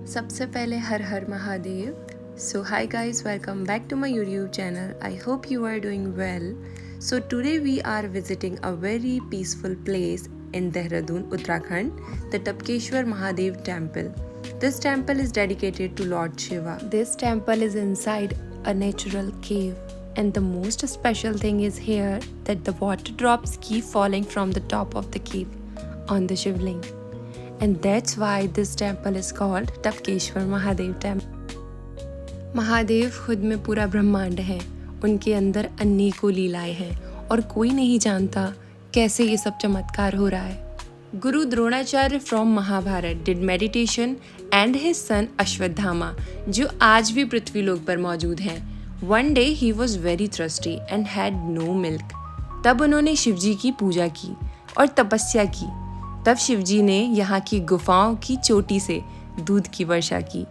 सबसे पहले हर हर Mahadev. So hi guys, welcome back to my YouTube channel. I hope you are doing well. So today we are visiting a very peaceful place in Dehradun, Uttarakhand, the Tapkeshwar Mahadev temple. This temple is dedicated to Lord Shiva. This temple is inside a natural cave, and the most special thing is here that the water drops keep falling from the top of the cave on the Shivling. And that's why this temple is called Tapkeshwar Mahadev temple. Mahadev खुद में पूरा ब्रह्मांड है, उनके अंदर अनेकों लीलाएं हैं और कोई नहीं जानता कैसे ये सब चमत्कार हो रहा है. Guru Dronacharya from Mahabharat did meditation and his son Ashwatthama, जो आज भी पृथ्वी लोक पर मौजूद हैं. One day he was very thirsty and had no milk. तब उन्होंने शिवजी की पूजा की और तपस्या की. तब शिवजी ने यहाँ की गुफाओं की चोटी से दूध की वर्षा की.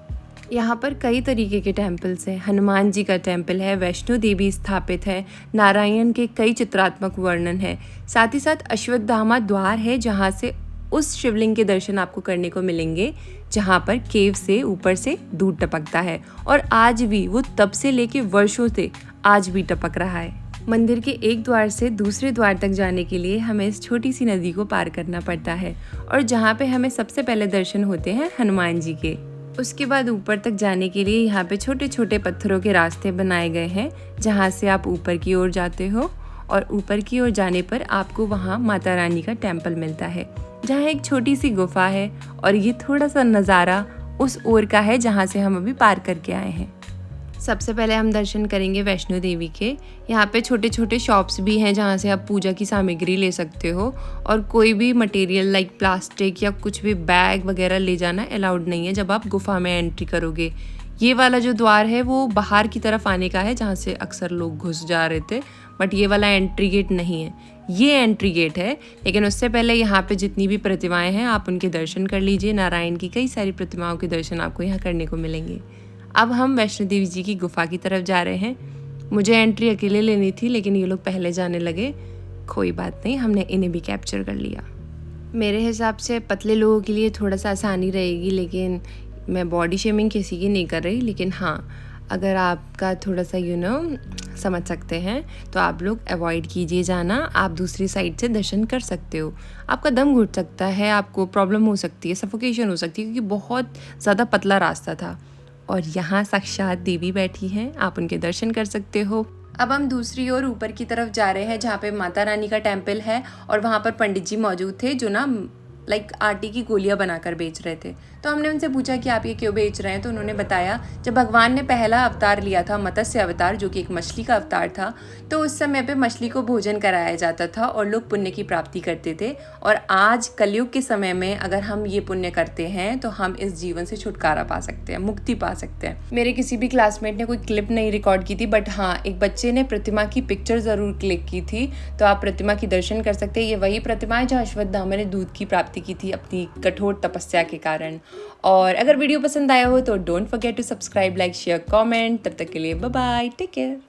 यहाँ पर कई तरीके के टेम्पल्स हैं. हनुमान जी का टेम्पल है, वैष्णो देवी स्थापित है, नारायण के कई चित्रात्मक वर्णन है. साथ ही साथ अश्वत्थामा द्वार है जहाँ से उस शिवलिंग के दर्शन आपको करने को मिलेंगे जहाँ पर केव से ऊपर से दूध टपकता है और आज भी वो तब से लेके वर्षों से आज भी टपक रहा है. मंदिर के एक द्वार से दूसरे द्वार तक जाने के लिए हमें इस छोटी सी नदी को पार करना पड़ता है और जहाँ पे हमें सबसे पहले दर्शन होते हैं हनुमान जी के. उसके बाद ऊपर तक जाने के लिए यहाँ पे छोटे छोटे पत्थरों के रास्ते बनाए गए हैं जहाँ से आप ऊपर की ओर जाते हो और ऊपर की ओर जाने पर आपको वहाँ माता रानी का टेम्पल मिलता है जहाँ एक छोटी सी गुफा है और ये थोड़ा सा नज़ारा उस ओर का है जहाँ से हम अभी पार करके आए हैं. सबसे पहले हम दर्शन करेंगे वैष्णो देवी के. यहाँ पे छोटे छोटे शॉप्स भी हैं जहाँ से आप पूजा की सामग्री ले सकते हो और कोई भी मटेरियल लाइक प्लास्टिक या कुछ भी बैग वगैरह ले जाना अलाउड नहीं है जब आप गुफा में एंट्री करोगे. ये वाला जो द्वार है वो बाहर की तरफ आने का है जहाँ से अक्सर लोग घुस जा रहे थे, बट ये वाला एंट्री गेट नहीं है. ये एंट्री गेट है, लेकिन उससे पहले यहाँ पे जितनी भी प्रतिमाएं हैं आप उनके दर्शन कर लीजिए. नारायण की कई सारी प्रतिमाओं के दर्शन आपको यहाँ करने को मिलेंगे. अब हम वैष्णो देवी जी की गुफा की तरफ जा रहे हैं. मुझे एंट्री अकेले लेनी थी लेकिन ये लोग पहले जाने लगे. कोई बात नहीं, हमने इन्हें भी कैप्चर कर लिया. मेरे हिसाब से पतले लोगों के लिए थोड़ा सा आसानी रहेगी, लेकिन मैं बॉडी शेमिंग किसी की नहीं कर रही. लेकिन हाँ, अगर आपका थोड़ा सा समझ सकते हैं तो आप लोग अवॉइड कीजिए जाना. आप दूसरी साइड से दर्शन कर सकते हो. आपका दम घुट सकता है, आपको प्रॉब्लम हो सकती है, सफोकेशन हो सकती है क्योंकि बहुत ज़्यादा पतला रास्ता था. और यहाँ साक्षात देवी बैठी हैं, आप उनके दर्शन कर सकते हो. अब हम दूसरी ओर ऊपर की तरफ जा रहे हैं जहाँ पे माता रानी का टेम्पल है और वहाँ पर पंडित जी मौजूद थे जो लाइक आटे की गोलियाँ बनाकर बेच रहे थे. तो हमने उनसे पूछा कि आप ये क्यों बेच रहे हैं. तो उन्होंने बताया जब भगवान ने पहला अवतार लिया था, मत्स्य अवतार, जो कि एक मछली का अवतार था, तो उस समय पे मछली को भोजन कराया जाता था और लोग पुण्य की प्राप्ति करते थे. और आज कलयुग के समय में अगर हम ये पुण्य करते हैं तो हम इस जीवन से छुटकारा पा सकते हैं, मुक्ति पा सकते हैं. मेरे किसी भी क्लासमेट ने कोई क्लिप नहीं रिकॉर्ड की थी, बट हाँ, एक बच्चे ने प्रतिमा की पिक्चर ज़रूर क्लिक की थी. तो आप प्रतिमा की दर्शन कर सकते हैं. ये वही प्रतिमा है जहाँ अश्वत्थामा ने दूध की प्राप्ति की थी अपनी कठोर तपस्या के कारण. और अगर वीडियो पसंद आया हो तो don't forget to subscribe, like, share, comment. तब तक के लिए बाय बाय, टेक केयर.